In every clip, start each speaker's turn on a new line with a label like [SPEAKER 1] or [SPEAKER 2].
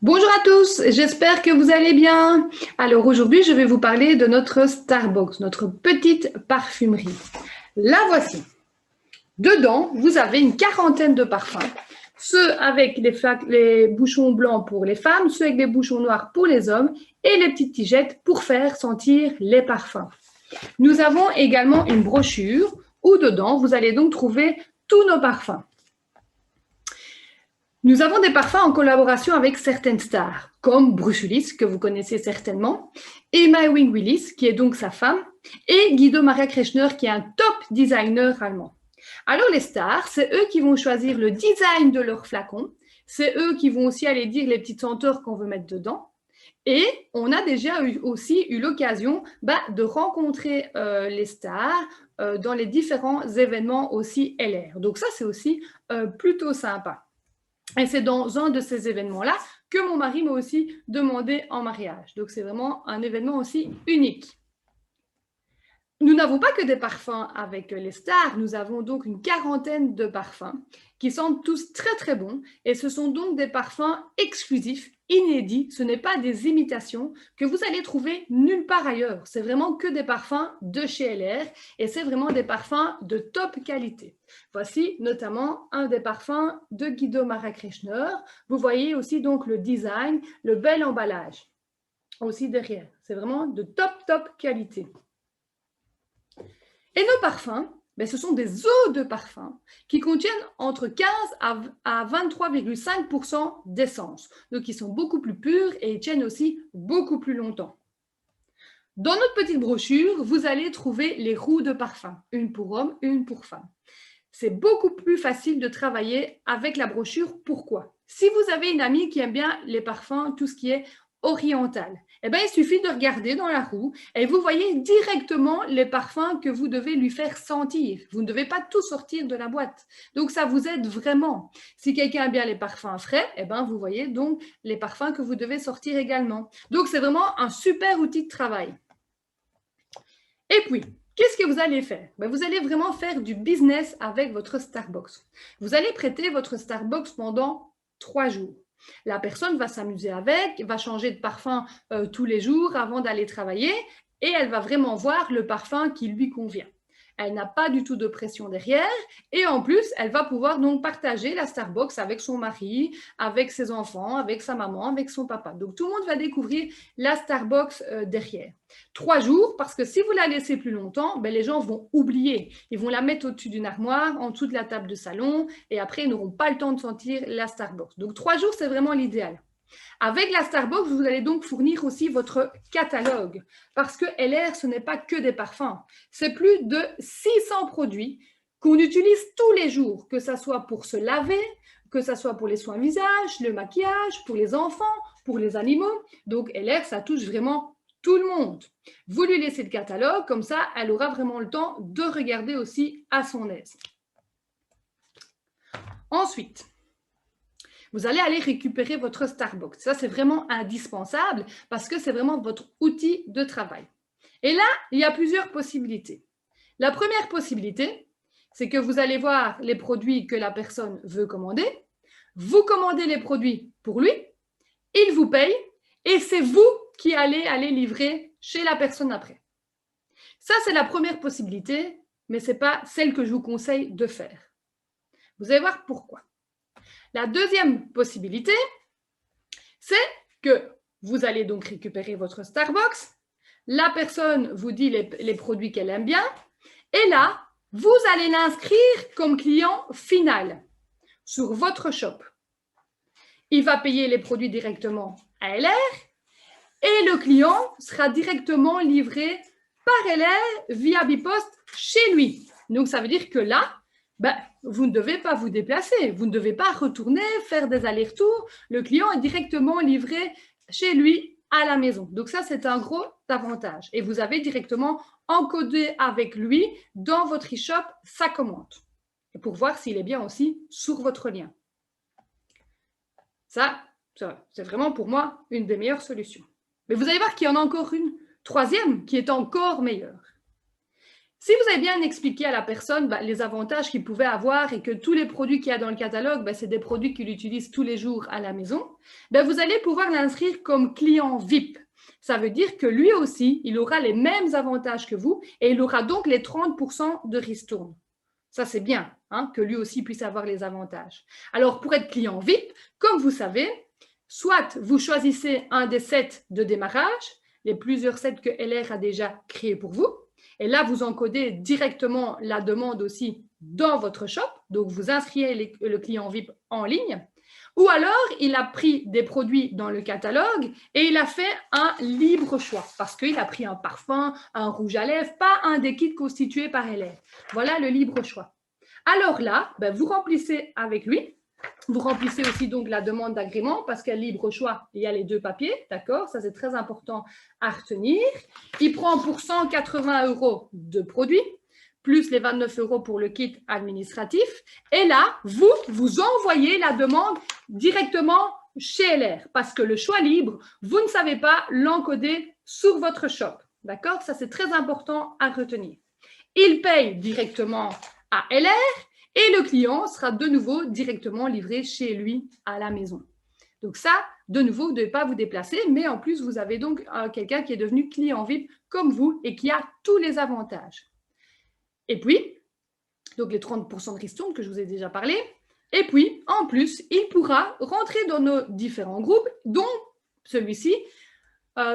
[SPEAKER 1] Bonjour à tous, j'espère que vous allez bien. Alors aujourd'hui, je vais vous parler de notre Starbucks, notre petite parfumerie. La voici. Dedans, vous avez une quarantaine de parfums. Ceux avec les bouchons blancs pour les femmes, ceux avec les bouchons noirs pour les hommes et les petites tigettes pour faire sentir les parfums. Nous avons également une brochure où dedans, vous allez donc trouver tous nos parfums. Nous avons des parfums en collaboration avec certaines stars, comme Bruce Willis, que vous connaissez certainement, Emma Wing Willis, qui est donc sa femme, et Guido Maria Kretschner, qui est un top designer allemand. Alors les stars, c'est eux qui vont choisir le design de leur flacon, c'est eux qui vont aussi aller dire les petites senteurs qu'on veut mettre dedans. Et on a déjà aussi eu l'occasion de rencontrer les stars dans les différents événements aussi LR. Donc ça, c'est aussi plutôt sympa. Et c'est dans un de ces événements-là que mon mari m'a aussi demandé en mariage. Donc c'est vraiment un événement aussi unique. Nous n'avons pas que des parfums avec les stars, nous avons donc une quarantaine de parfums qui sentent tous très très bons et ce sont donc des parfums exclusifs, inédits, ce n'est pas des imitations que vous allez trouver nulle part ailleurs. C'est vraiment que des parfums de chez LR et c'est vraiment des parfums de top qualité. Voici notamment un des parfums de Guido Maria Kretschner. Vous voyez aussi donc le design, le bel emballage aussi derrière. C'est vraiment de top qualité. Et nos parfums, ce sont des eaux de parfum qui contiennent entre 15 à 23,5% d'essence. Donc, ils sont beaucoup plus purs et ils tiennent aussi beaucoup plus longtemps. Dans notre petite brochure, vous allez trouver les roues de parfum, une pour homme, une pour femme. C'est beaucoup plus facile de travailler avec la brochure. Pourquoi? Si vous avez une amie qui aime bien les parfums, tout ce qui est oriental, il suffit de regarder dans la roue et vous voyez directement les parfums que vous devez lui faire sentir. Vous ne devez pas tout sortir de la boîte. Donc, ça vous aide vraiment. Si quelqu'un aime bien les parfums frais, vous voyez donc les parfums que vous devez sortir également. Donc, c'est vraiment un super outil de travail. Et puis, qu'est-ce que vous allez faire? Vous allez vraiment faire du business avec votre Starbucks. Vous allez prêter votre Starbucks pendant 3 jours. La personne va s'amuser avec, va changer de parfum tous les jours avant d'aller travailler et elle va vraiment voir le parfum qui lui convient. Elle n'a pas du tout de pression derrière et en plus, elle va pouvoir donc partager la Starbucks avec son mari, avec ses enfants, avec sa maman, avec son papa. Donc, tout le monde va découvrir la Starbucks derrière. 3 jours, parce que si vous la laissez plus longtemps, les gens vont oublier. Ils vont la mettre au-dessus d'une armoire, en dessous de la table de salon et après, ils n'auront pas le temps de sentir la Starbucks. Donc, 3 jours, c'est vraiment l'idéal. Avec la Starbucks, vous allez donc fournir aussi votre catalogue parce que LR, ce n'est pas que des parfums. C'est plus de 600 produits qu'on utilise tous les jours, que ce soit pour se laver, que ce soit pour les soins visage, le maquillage, pour les enfants, pour les animaux. Donc LR, ça touche vraiment tout le monde. Vous lui laissez le catalogue, comme ça, elle aura vraiment le temps de regarder aussi à son aise. Ensuite, vous allez aller récupérer votre Starbucks. Ça, c'est vraiment indispensable parce que c'est vraiment votre outil de travail. Et là, il y a plusieurs possibilités. La première possibilité, c'est que vous allez voir les produits que la personne veut commander. Vous commandez les produits pour lui, il vous paye et c'est vous qui allez livrer chez la personne après. Ça, c'est la première possibilité, mais ce n'est pas celle que je vous conseille de faire. Vous allez voir pourquoi. La deuxième possibilité, c'est que vous allez donc récupérer votre Starbucks, la personne vous dit les produits qu'elle aime bien, et là, vous allez l'inscrire comme client final sur votre shop. Il va payer les produits directement à LR et le client sera directement livré par LR via Bipost chez lui. Donc, ça veut dire que là, vous ne devez pas vous déplacer, vous ne devez pas retourner, faire des allers-retours. Le client est directement livré chez lui à la maison. Donc ça, c'est un gros avantage. Et vous avez directement encodé avec lui dans votre e-shop sa commande. Et pour voir s'il est bien aussi sur votre lien. Ça, c'est vraiment pour moi une des meilleures solutions. Mais vous allez voir qu'il y en a encore une troisième qui est encore meilleure. Si vous avez bien expliqué à la personne les avantages qu'il pouvait avoir et que tous les produits qu'il y a dans le catalogue, c'est des produits qu'il utilise tous les jours à la maison, vous allez pouvoir l'inscrire comme client VIP. Ça veut dire que lui aussi, il aura les mêmes avantages que vous et il aura donc les 30% de ristourne. Ça, c'est bien, hein, que lui aussi puisse avoir les avantages. Alors, pour être client VIP, comme vous savez, soit vous choisissez un des sets de démarrage, les plusieurs sets que LR a déjà créés pour vous, et là, vous encodez directement la demande aussi dans votre shop, donc vous inscrivez le client VIP en ligne, ou alors il a pris des produits dans le catalogue et il a fait un libre choix, parce qu'il a pris un parfum, un rouge à lèvres, pas un des kits constitués par LR. Voilà le libre choix. Alors là, vous remplissez avec lui. Vous remplissez aussi donc la demande d'agrément parce qu'à libre choix, il y a les 2 papiers, d'accord? Ça, c'est très important à retenir. Il prend pour 180 € de produits, plus les 29 € pour le kit administratif. Et là, vous envoyez la demande directement chez LR parce que le choix libre, vous ne savez pas l'encoder sur votre shop, d'accord? Ça, c'est très important à retenir. Il paye directement à LR et le client sera de nouveau directement livré chez lui à la maison. Donc ça, de nouveau, vous ne devez pas vous déplacer, mais en plus, vous avez donc quelqu'un qui est devenu client VIP comme vous et qui a tous les avantages. Et puis, donc les 30% de ristourne que je vous ai déjà parlé. Et puis, en plus, il pourra rentrer dans nos différents groupes, dont celui-ci.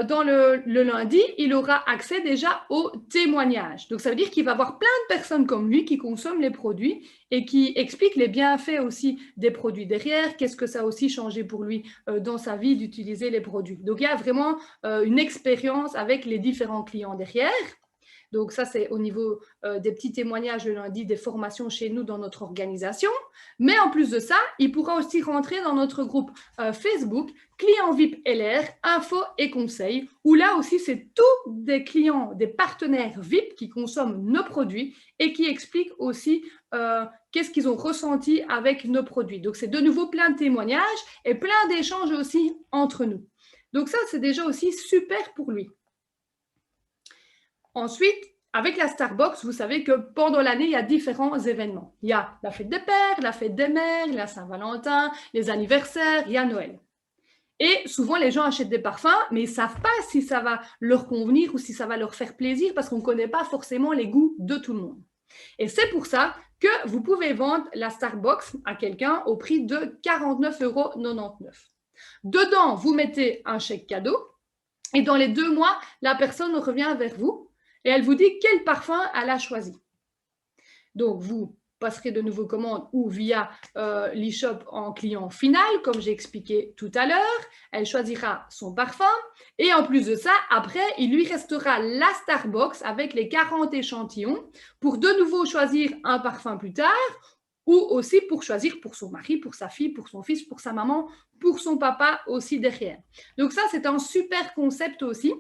[SPEAKER 1] Dans le lundi, il aura accès déjà aux témoignages. Donc, ça veut dire qu'il va avoir plein de personnes comme lui qui consomment les produits et qui expliquent les bienfaits aussi des produits derrière, qu'est-ce que ça a aussi changé pour lui dans sa vie d'utiliser les produits. Donc, il y a vraiment une expérience avec les différents clients derrière. Donc ça, c'est au niveau des petits témoignages le lundi, des formations chez nous dans notre organisation. Mais en plus de ça, il pourra aussi rentrer dans notre groupe Facebook, Client VIP LR, Info et Conseils, où là aussi, c'est tous des clients, des partenaires VIP qui consomment nos produits et qui expliquent aussi qu'est-ce qu'ils ont ressenti avec nos produits. Donc, c'est de nouveau plein de témoignages et plein d'échanges aussi entre nous. Donc ça, c'est déjà aussi super pour lui. Ensuite, avec la Starbucks, vous savez que pendant l'année, il y a différents événements. Il y a la fête des pères, la fête des mères, la Saint-Valentin, les anniversaires, il y a Noël. Et souvent, les gens achètent des parfums, mais ils ne savent pas si ça va leur convenir ou si ça va leur faire plaisir parce qu'on ne connaît pas forcément les goûts de tout le monde. Et c'est pour ça que vous pouvez vendre la Starbucks à quelqu'un au prix de 49,99 €. Dedans, vous mettez un chèque cadeau et dans les 2 mois, la personne revient vers vous et elle vous dit quel parfum elle a choisi. Donc, vous passerez de nouveau commande ou via l'e-shop en client final, comme j'ai expliqué tout à l'heure. Elle choisira son parfum. Et en plus de ça, après, il lui restera la Starbucks avec les 40 échantillons pour de nouveau choisir un parfum plus tard ou aussi pour choisir pour son mari, pour sa fille, pour son fils, pour sa maman, pour son papa aussi derrière. Donc ça, c'est un super concept aussi.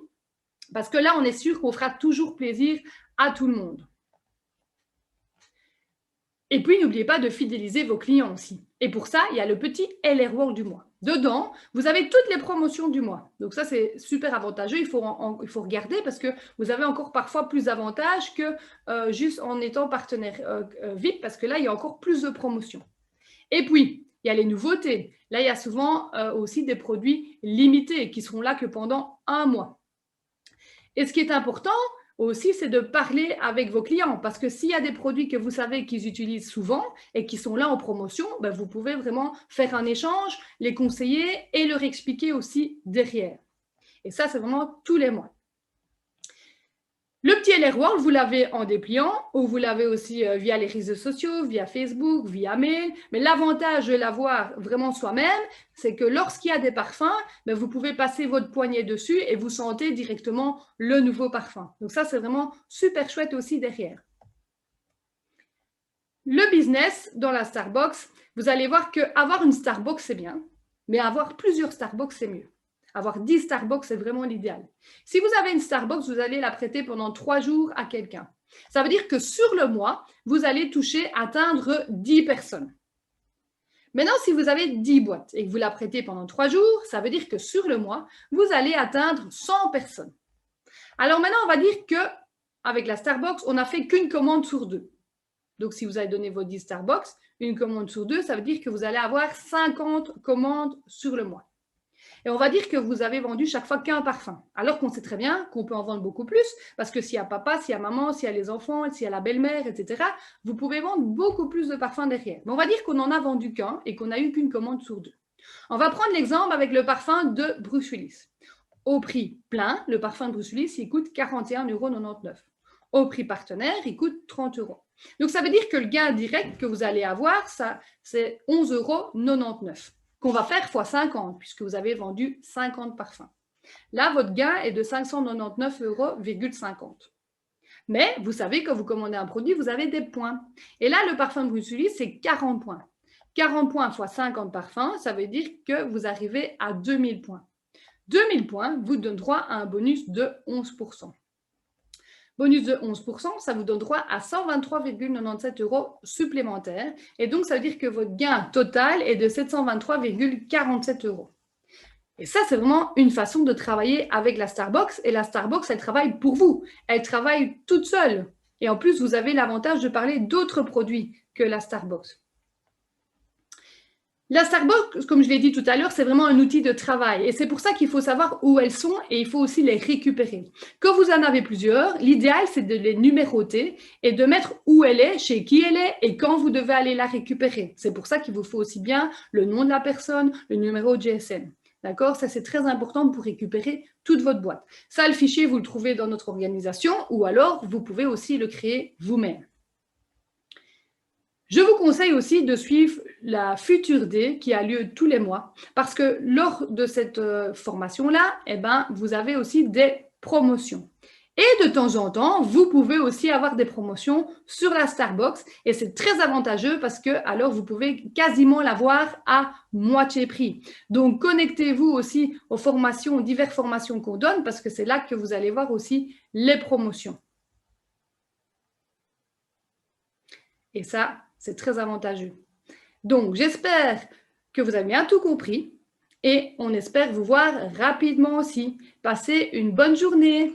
[SPEAKER 1] Parce que là, on est sûr qu'on fera toujours plaisir à tout le monde. Et puis, n'oubliez pas de fidéliser vos clients aussi. Et pour ça, il y a le petit LR World du mois. Dedans, vous avez toutes les promotions du mois. Donc ça, c'est super avantageux. Il faut regarder parce que vous avez encore parfois plus d'avantages que juste en étant partenaire VIP parce que là, il y a encore plus de promotions. Et puis, il y a les nouveautés. Là, il y a souvent aussi des produits limités qui seront là que pendant 1 mois. Et ce qui est important aussi, c'est de parler avec vos clients parce que s'il y a des produits que vous savez qu'ils utilisent souvent et qui sont là en promotion, vous pouvez vraiment faire un échange, les conseiller et leur expliquer aussi derrière. Et ça, c'est vraiment tous les mois. Le petit LR World, vous l'avez en dépliant ou vous l'avez aussi via les réseaux sociaux, via Facebook, via mail. Mais l'avantage de l'avoir vraiment soi-même, c'est que lorsqu'il y a des parfums, vous pouvez passer votre poignet dessus et vous sentez directement le nouveau parfum. Donc ça, c'est vraiment super chouette aussi derrière. Le business dans la Starbucks, vous allez voir qu'avoir une Starbucks, c'est bien, mais avoir plusieurs Starbucks, c'est mieux. Avoir 10 Starbucks, c'est vraiment l'idéal. Si vous avez une Starbucks, vous allez la prêter pendant 3 jours à quelqu'un. Ça veut dire que sur le mois, vous allez atteindre 10 personnes. Maintenant, si vous avez 10 boîtes et que vous la prêtez pendant 3 jours, ça veut dire que sur le mois, vous allez atteindre 100 personnes. Alors maintenant, on va dire que avec la Starbucks, on n'a fait qu'une commande sur 2. Donc, si vous avez donné vos 10 Starbucks, une commande sur 2, ça veut dire que vous allez avoir 50 commandes sur le mois. Et on va dire que vous avez vendu chaque fois qu'un parfum, alors qu'on sait très bien qu'on peut en vendre beaucoup plus, parce que s'il y a papa, s'il y a maman, s'il y a les enfants, s'il y a la belle-mère, etc., vous pouvez vendre beaucoup plus de parfums derrière. Mais on va dire qu'on n'en a vendu qu'un et qu'on n'a eu qu'une commande sur 2. On va prendre l'exemple avec le parfum de Bruce Willis. Au prix plein, le parfum de Bruce Willis, il coûte 41,99 €. Au prix partenaire, il coûte 30 €. Donc, ça veut dire que le gain direct que vous allez avoir, c'est 11,99 € qu'on va faire x 50, puisque vous avez vendu 50 parfums. Là, votre gain est de 599,50 €. Mais vous savez, quand vous commandez un produit, vous avez des points. Et là, le parfum de Bruce Willis, c'est 40 points. 40 points x 50 parfums, ça veut dire que vous arrivez à 2000 points. 2000 points vous donne droit à un bonus de 11%. Bonus de 11%, ça vous donne droit à 123,97 € supplémentaires. Et donc, ça veut dire que votre gain total est de 723,47 €. Et ça, c'est vraiment une façon de travailler avec la Starbucks. Et la Starbucks, elle travaille pour vous. Elle travaille toute seule. Et en plus, vous avez l'avantage de parler d'autres produits que la Starbucks. La Starbucks, comme je l'ai dit tout à l'heure, c'est vraiment un outil de travail et c'est pour ça qu'il faut savoir où elles sont et il faut aussi les récupérer. Quand vous en avez plusieurs, l'idéal, c'est de les numéroter et de mettre où elle est, chez qui elle est et quand vous devez aller la récupérer. C'est pour ça qu'il vous faut aussi bien le nom de la personne, le numéro de GSM. D'accord? Ça, c'est très important pour récupérer toute votre boîte. Ça, le fichier, vous le trouvez dans notre organisation ou alors vous pouvez aussi le créer vous-même. Je vous conseille aussi de suivre la Future Day qui a lieu tous les mois parce que lors de cette formation-là, vous avez aussi des promotions. Et de temps en temps, vous pouvez aussi avoir des promotions sur la Starbucks et c'est très avantageux parce que alors vous pouvez quasiment l'avoir à moitié prix. Donc, connectez-vous aussi aux formations, aux diverses formations qu'on donne parce que c'est là que vous allez voir aussi les promotions. Et ça, c'est très avantageux. Donc, j'espère que vous avez bien tout compris et on espère vous voir rapidement aussi. Passez une bonne journée.